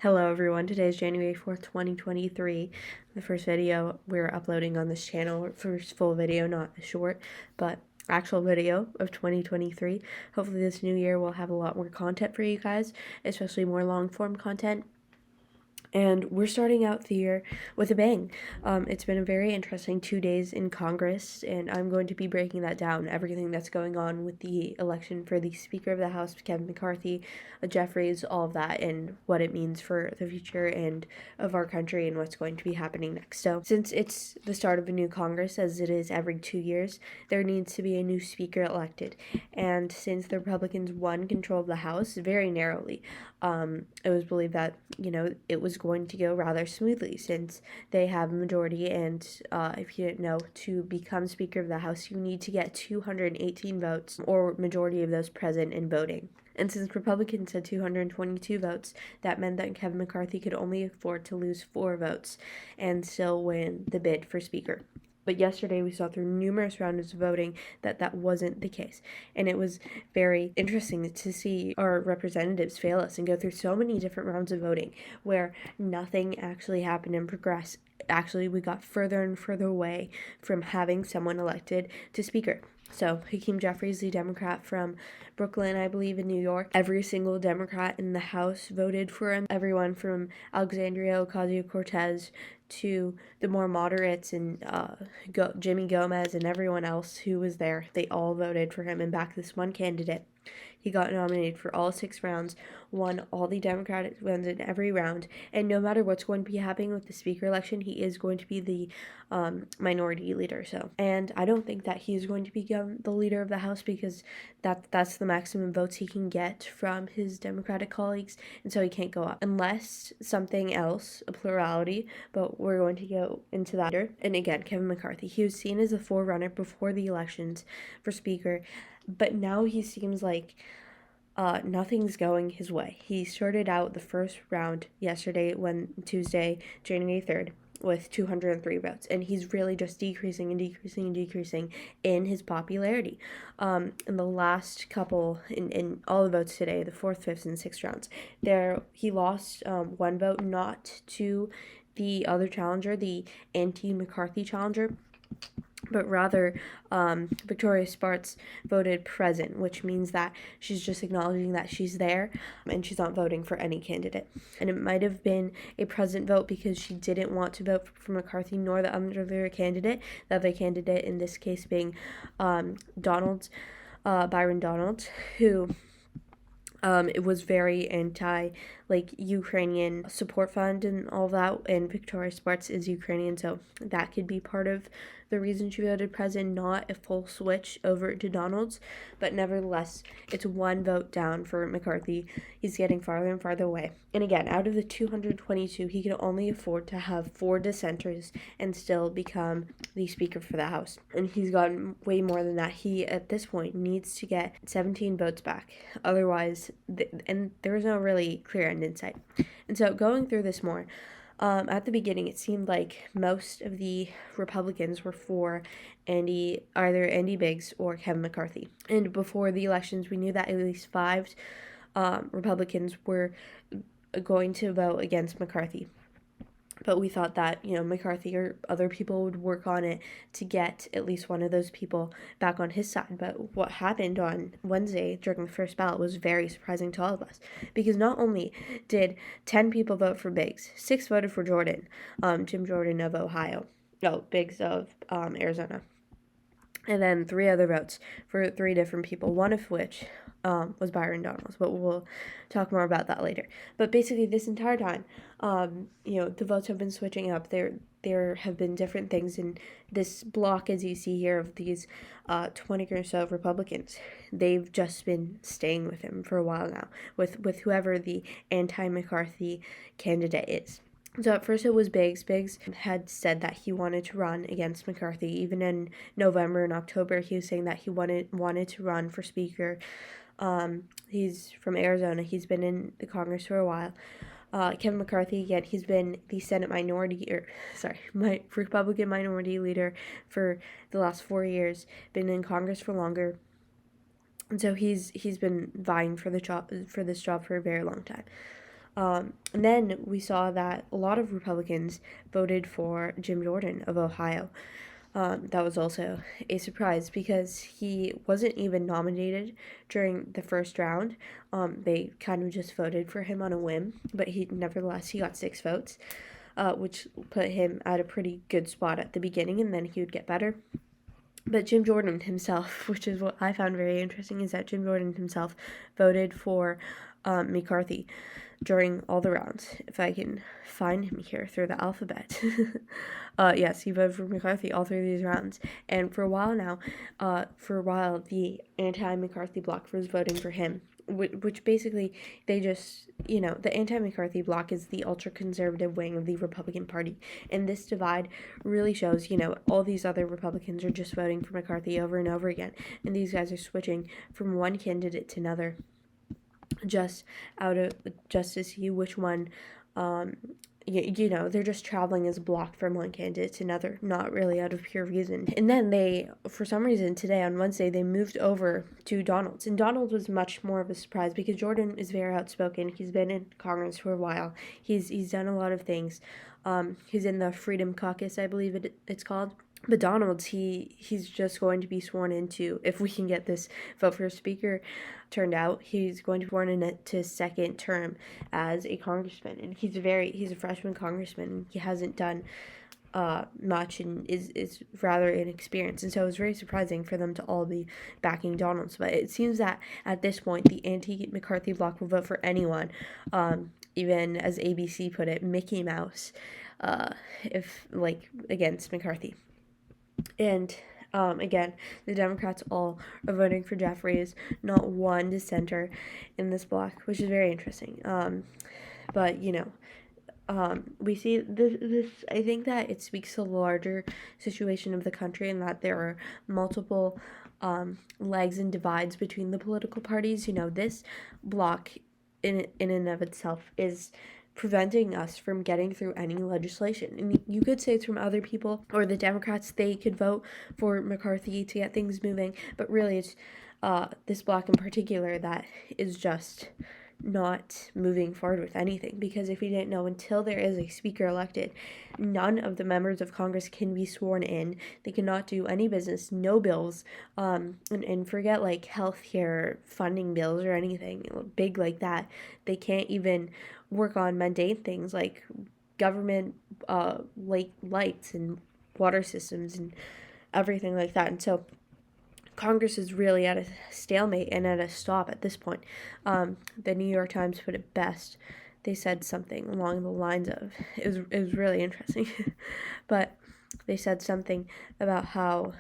Hello everyone, today is January 4th, 2023, the first video we're uploading on this channel, first full video, not a short, but actual video of 2023. Hopefully this new year we'll have a lot more content for you guys, especially more long-form content. And we're starting out the year with a bang. It's been a very interesting 2 days in Congress, and I'm going to be breaking that down, everything that's going on with the election for the Speaker of the House, Kevin McCarthy, Jeffries, all of that, and what it means for the future and of our country and what's going to be happening next. So since it's the start of a new Congress, as it is every 2 years, there needs to be a new Speaker elected. And since the Republicans won control of the House very narrowly, it was believed that, it was going to go rather smoothly since they have a majority. And if you didn't know, to become Speaker of the House, you need to get 218 votes or majority of those present and voting. And since Republicans had 222 votes, that meant that Kevin McCarthy could only afford to lose 4 votes and still win the bid for Speaker. But yesterday we saw through numerous rounds of voting that wasn't the case. And it was very interesting to see our representatives fail us and go through so many different rounds of voting where nothing actually happened and progressed. Actually, we got further and further away from having someone elected to Speaker. So Hakeem Jeffries, the Democrat from Brooklyn, I believe, in New York, every single Democrat in the House voted for him. Everyone from Alexandria Ocasio-Cortez to the more moderates and Jimmy Gomez and everyone else who was there, they all voted for him and backed this one candidate. He got nominated for all 6 rounds, won all the Democratic wins in every round, and no matter what's going to be happening with the Speaker election, he is going to be the minority leader. And I don't think that he is going to become the leader of the House because that's the maximum votes he can get from his Democratic colleagues, and so he can't go up unless something else, a plurality, but we're going to go into that later. And again, Kevin McCarthy, he was seen as a forerunner before the elections for Speaker, but now he seems like nothing's going his way. He started out the first round yesterday, Tuesday, January 3rd, with 203 votes, and he's really just decreasing and decreasing and decreasing in his popularity. In the last couple, in all the votes today, the 4th, 5th, and 6th rounds, he lost 1 vote, not to the other challenger, the anti-McCarthy challenger, but rather Victoria Spartz voted present, which means that she's just acknowledging that she's there and she's not voting for any candidate. And it might have been a present vote because she didn't want to vote for McCarthy nor the other candidate, in this case being Byron Donalds, who it was very anti, Ukrainian support fund and all that, and Victoria Spartz is Ukrainian, so that could be part of the reason she voted present, not a full switch over to Donalds, but nevertheless, it's 1 vote down for McCarthy. He's getting farther and farther away. And again, out of the 222, he could only afford to have 4 dissenters and still become the Speaker for the House. And he's gotten way more than that. He, at this point, needs to get 17 votes back. Otherwise, and there was no really clear end in sight. And so going through this more, at the beginning, it seemed like most of the Republicans were for either Andy Biggs or Kevin McCarthy. And before the elections, we knew that at least 5 Republicans were going to vote against McCarthy. But we thought that, McCarthy or other people would work on it to get at least one of those people back on his side. But what happened on Wednesday during the first ballot was very surprising to all of us. Because not only did 10 people vote for Biggs, 6 voted for Jordan, Jim Jordan of Ohio. No, Biggs of Arizona. And then 3 other votes for 3 different people, one of which was Byron Donalds, but we'll talk more about that later. But basically, this entire time, the votes have been switching up. There have been different things in this block, as you see here, of these 20 or so Republicans. They've just been staying with him for a while now, with whoever the anti-McCarthy candidate is. So at first it was Biggs. Biggs had said that he wanted to run against McCarthy. Even in November and October, he was saying that he wanted to run for Speaker. He's from Arizona. He's been in the Congress for a while. Kevin McCarthy, again, he's been the Republican minority leader for the last 4 years, been in Congress for longer. And so he's been vying for this job for a very long time. And then we saw that a lot of Republicans voted for Jim Jordan of Ohio. That was also a surprise because he wasn't even nominated during the first round. They kind of just voted for him on a whim, but he got 6 votes, which put him at a pretty good spot at the beginning, and then he would get better. But Jim Jordan himself, which is what I found very interesting, is that Jim Jordan himself voted for McCarthy during all the rounds. If I can find him here through the alphabet. Yes, he voted for McCarthy all through these rounds. And for a while now, the anti-McCarthy bloc was voting for him, which basically they just, the anti-McCarthy bloc is the ultra-conservative wing of the Republican Party. And this divide really shows, all these other Republicans are just voting for McCarthy over and over again. And these guys are switching from one candidate to another just to see which one, they're just traveling as a block from one candidate to another, not really out of pure reason. And then they, for some reason, today on Wednesday, they moved over to Donalds. And Donalds was much more of a surprise because Jordan is very outspoken. He's been in Congress for a while. He's done a lot of things. He's in the Freedom Caucus, I believe it's called. But Donalds, he's just going to be sworn into, if we can get this vote for speaker turned out, he's going to be sworn into his second term as a congressman. And he's a freshman congressman, and he hasn't done much and is rather inexperienced. And so it was very surprising for them to all be backing Donalds. But it seems that at this point, the anti-McCarthy bloc will vote for anyone, even as ABC put it, Mickey Mouse, against McCarthy. And again, the Democrats all are voting for Jeffries, not one dissenter in this block, which is very interesting. But we see this. I think that it speaks to the larger situation of the country, and that there are multiple legs and divides between the political parties. This block in and of itself is preventing us from getting through any legislation. And you could say it's from other people, or the Democrats, they could vote for McCarthy to get things moving, but really it's this bloc in particular that is just not moving forward with anything. Because if you didn't know, until there is a speaker elected, none of the members of Congress can be sworn in. They cannot do any business, no bills, and forget like healthcare funding bills or anything big like that. They can't even work on mundane things like government lights and water systems and everything like that. And so Congress is really at a stalemate and at a stop at this point. The New York Times put it best. They said something along the lines of, it was really interesting, but they said something about how,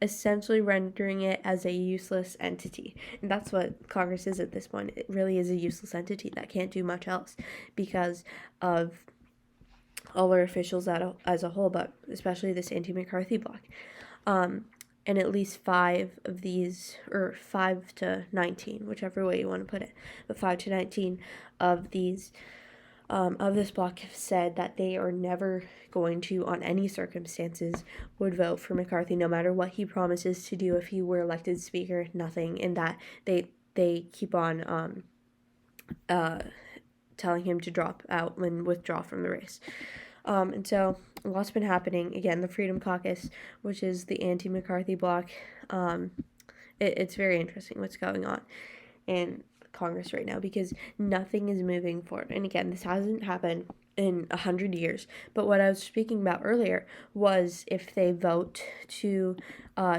essentially rendering it as a useless entity. And that's what Congress is at this point. It really is a useless entity that can't do much else because of all our officials as a whole, but especially this anti-McCarthy bloc. And at least 5 of these, or 5 to 19, whichever way you want to put it, but 5 to 19 of these, of this bloc have said that they are never going to, on any circumstances, would vote for McCarthy, no matter what he promises to do if he were elected speaker, nothing, and that they keep on telling him to drop out and withdraw from the race. And so a lot's been happening. Again, the Freedom Caucus, which is the anti-McCarthy bloc, it's very interesting what's going on in Congress right now because nothing is moving forward. And again, this hasn't happened in 100 years. But what I was speaking about earlier was if they vote to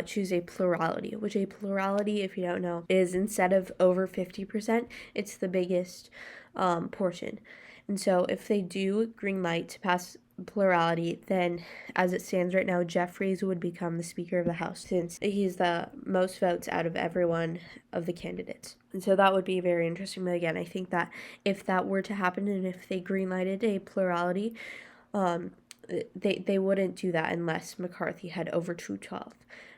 choose a plurality, which a plurality, if you don't know, is instead of over 50%, it's the biggest portion. And so if they do green light to pass plurality, then as it stands right now, Jeffries would become the Speaker of the House since he's the most votes out of every one of the candidates. And so that would be very interesting. But again, I think that if that were to happen and if they green lighted a plurality, they wouldn't do that unless McCarthy had over 212.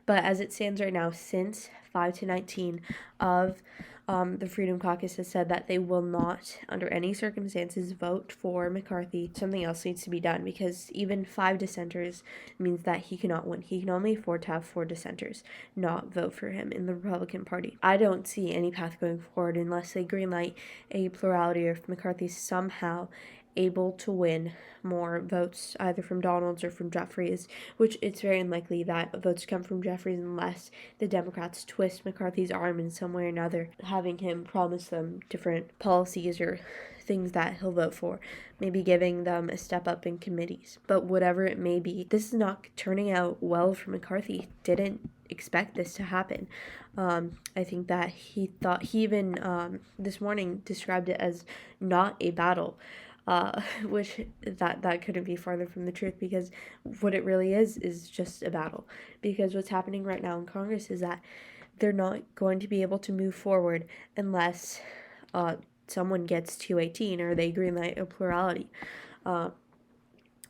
But as it stands right now, since 5 to 19 of The Freedom Caucus has said that they will not, under any circumstances, vote for McCarthy. Something else needs to be done, because even 5 dissenters means that he cannot win. He can only afford to have 4 dissenters not vote for him in the Republican Party. I don't see any path going forward unless they greenlight a plurality, or if McCarthy's somehow able to win more votes either from Donalds or from Jeffries, which it's very unlikely that votes come from Jeffries unless the Democrats twist McCarthy's arm in some way or another, having him promise them different policies or things that he'll vote for, maybe giving them a step up in committees. But whatever it may be, this is not turning out well for McCarthy. Didn't expect this to happen. I think that he even this morning described it as not a battle. Which that couldn't be farther from the truth, because what it really is just a battle. Because what's happening right now in Congress is that they're not going to be able to move forward unless someone gets 218 or they greenlight a plurality. And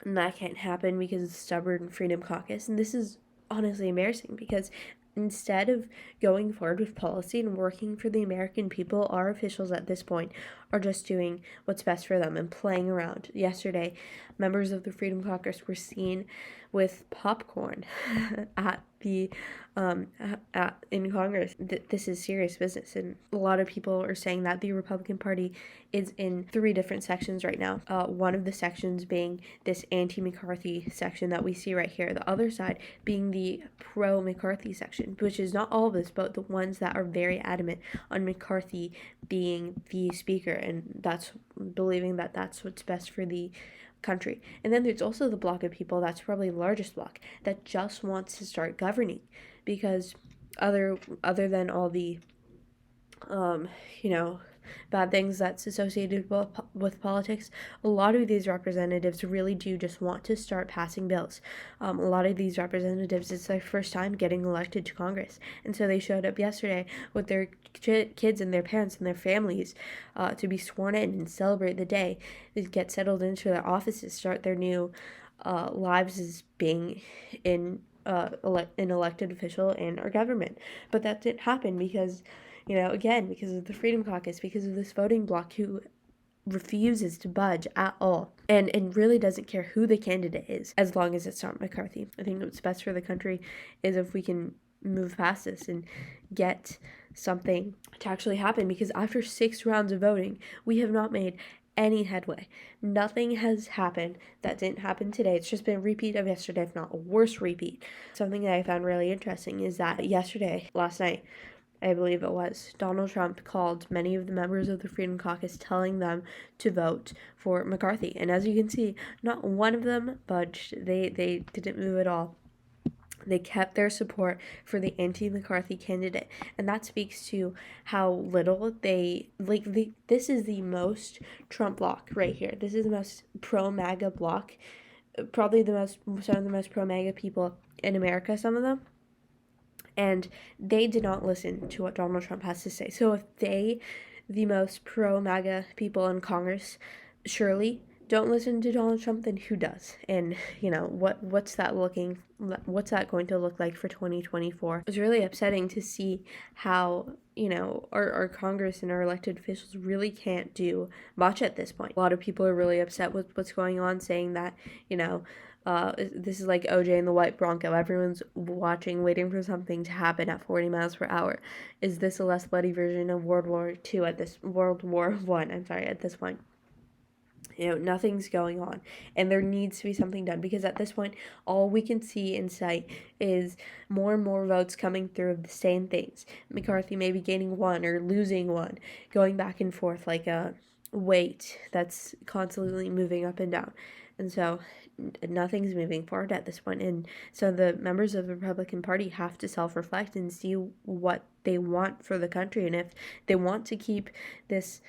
that can't happen because of the stubborn Freedom Caucus. And this is honestly embarrassing, because instead of going forward with policy and working for the American people, our officials at this point are just doing what's best for them and playing around. Yesterday, members of the Freedom Caucus were seen with popcorn at the in Congress. This is serious business, and a lot of people are saying that the Republican Party is in 3 different sections right now. One of the sections being this anti-McCarthy section that we see right here. The other side being the pro-McCarthy section, which is not all of this, but the ones that are very adamant on McCarthy being the speaker, and that's believing that that's what's best for the country. And then there's also the block of people, that's probably the largest block, that just wants to start governing, because other than all the bad things that's associated with politics, a lot of these representatives really do just want to start passing bills. A lot of these representatives, it's their first time getting elected to Congress, and so they showed up yesterday with their kids and their parents and their families to be sworn in and celebrate the day, get settled into their offices, start their new lives as being an elected official in our government. But that didn't happen because again, because of the Freedom Caucus, because of this voting bloc who refuses to budge at all, and really doesn't care who the candidate is, as long as it's not McCarthy. I think what's best for the country is if we can move past this and get something to actually happen, because after 6 rounds of voting, we have not made any headway. Nothing has happened that didn't happen today. It's just been a repeat of yesterday, if not a worse repeat. Something that I found really interesting is that last night, I believe it was, Donald Trump called many of the members of the Freedom Caucus, telling them to vote for McCarthy. And as you can see, not one of them budged. They didn't move at all. They kept their support for the anti-McCarthy candidate. And that speaks to how little this is the most Trump bloc right here. This is the most pro-MAGA bloc. Probably some of the most pro-MAGA people in America, some of them. And they did not listen to what Donald Trump has to say. So if they, the most pro-MAGA people in Congress, surely don't listen to Donald Trump, then who does? And what's that going to look like for 2024? It's really upsetting to see how our Congress and our elected officials really can't do much at this point. A lot of people are really upset with what's going on, saying that this is like OJ and the White Bronco. Everyone's watching, waiting for something to happen at 40 miles per hour. Is this a less bloody version of World War I? At this point. Nothing's going on, and there needs to be something done, because at this point, all we can see in sight is more and more votes coming through of the same things. McCarthy maybe gaining 1 or losing 1, going back and forth like a weight that's constantly moving up and down. And so nothing's moving forward at this point. And so the members of the Republican Party have to self-reflect and see what they want for the country, and if they want to keep this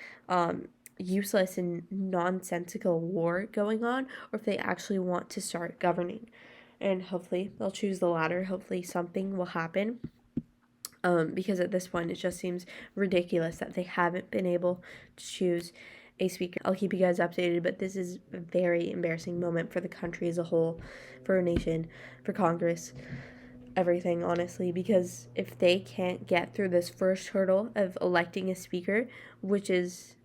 useless and nonsensical war going on, or if they actually want to start governing. And hopefully they'll choose the latter. Hopefully something will happen, because at this point it just seems ridiculous that they haven't been able to choose a speaker. I'll keep you guys updated, but this is a very embarrassing moment for the country as a whole, for our nation, for Congress. everything, honestly, because if they can't get through this first hurdle of electing a speaker, which is,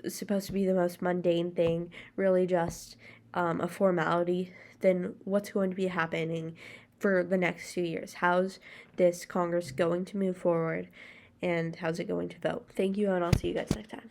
supposed to be the most mundane thing, really just a formality, then what's going to be happening for the next 2 years? How's this Congress going to move forward, and how's it going to vote? Thank you, and I'll see you guys next time.